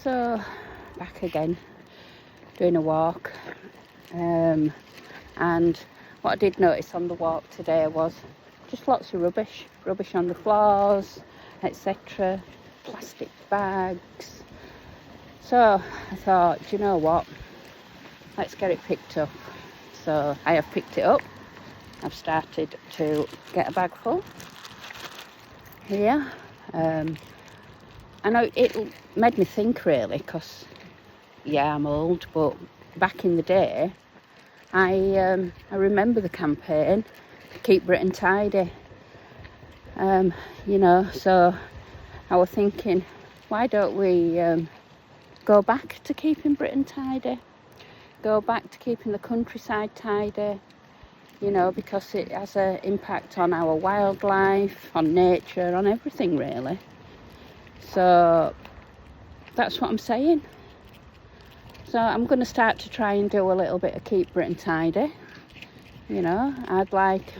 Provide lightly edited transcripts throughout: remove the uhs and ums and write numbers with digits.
So back again, doing a walk, and what I did notice on the walk today was just lots of rubbish on the floors, etc., plastic bags. So I thought, do you know what, let's get it picked up. So I have picked it up. I've started to get a bag full here. I know it made me think really, because yeah, I'm old, but back in the day I remember the campaign Keep Britain Tidy. So I was thinking, why don't we go back to keeping Britain tidy, go back to keeping the countryside tidy, because it has an impact on our wildlife, on nature, on everything really. So that's what I'm saying. So I'm going to start to try and do a little bit of Keep Britain Tidy. I'd like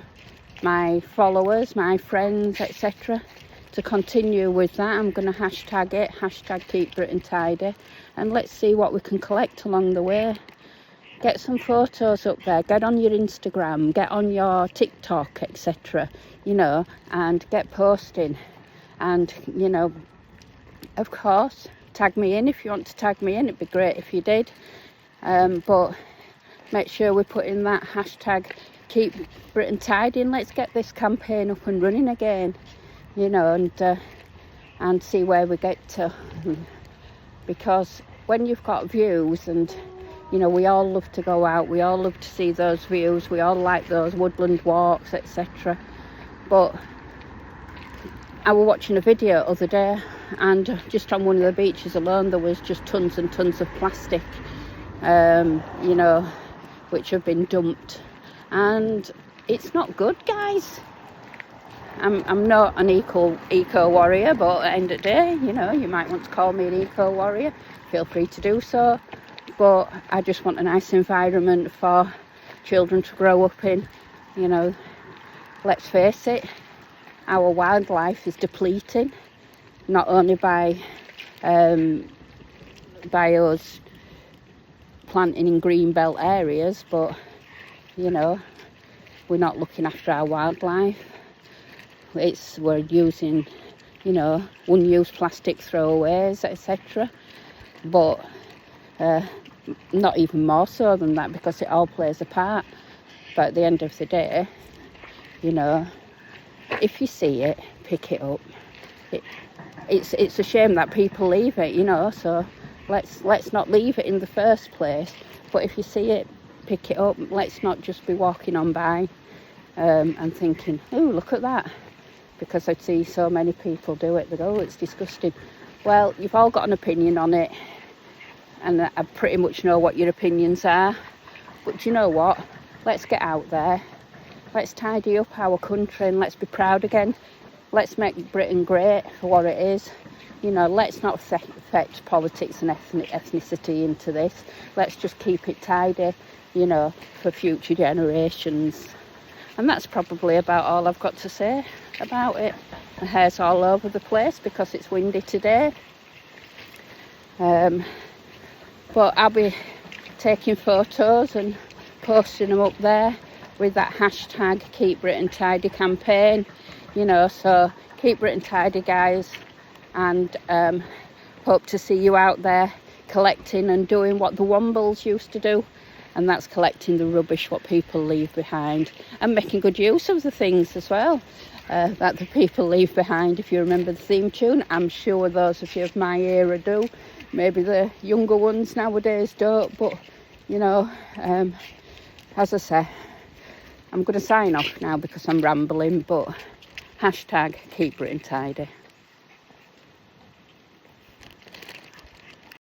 my followers, my friends, etc. to continue with that. I'm going to hashtag it, hashtag Keep Britain Tidy, and let's see what we can collect along the way. Get some photos up there, get on your Instagram, get on your TikTok, etc., and get posting. And, of course, tag me in if you want to tag me in. It'd be great if you did. But make sure we put in that hashtag Keep Britain Tidy, and let's get this campaign up and running again, and see where we get to. Because when you've got views, and we all love to go out, we all love to see those views, we all like those woodland walks, etc. But I was watching a video the other day, and just on one of the beaches alone there was just tons and tons of plastic, which have been dumped, and it's not good, guys. I'm not an eco warrior, but at the end of the day, you might want to call me an eco warrior, feel free to do so. But I just want a nice environment for children to grow up in. Let's face it, our wildlife is depleting, not only by us planting in green belt areas, but we're not looking after our wildlife. We're using unused plastic throwaways, etc., but not even more so than that, because it all plays a part. But at the end of the day, if you see it, pick it up. It's a shame that people leave it, so let's not leave it in the first place. But if you see it, pick it up. Let's not just be walking on by and thinking, oh, look at that, because I see so many people do it. They go, oh, it's disgusting. Well, you've all got an opinion on it, and I pretty much know what your opinions are. But you know what? Let's get out there. Let's tidy up our country and let's be proud again. Let's make Britain great for what it is. Let's not affect politics and ethnicity into this. Let's just keep it tidy, for future generations. And that's probably about all I've got to say about it. My hair's all over the place because it's windy today. But I'll be taking photos and posting them up there with that hashtag Keep Britain Tidy campaign. So Keep Britain Tidy, guys, and hope to see you out there collecting and doing what the Wombles used to do, and that's collecting the rubbish what people leave behind, and making good use of the things as well that the people leave behind. If you remember the theme tune, I'm sure those of you of my era do. Maybe the younger ones nowadays don't, but as I say, I'm going to sign off now because I'm rambling, but hashtag Keep Britain Tidy.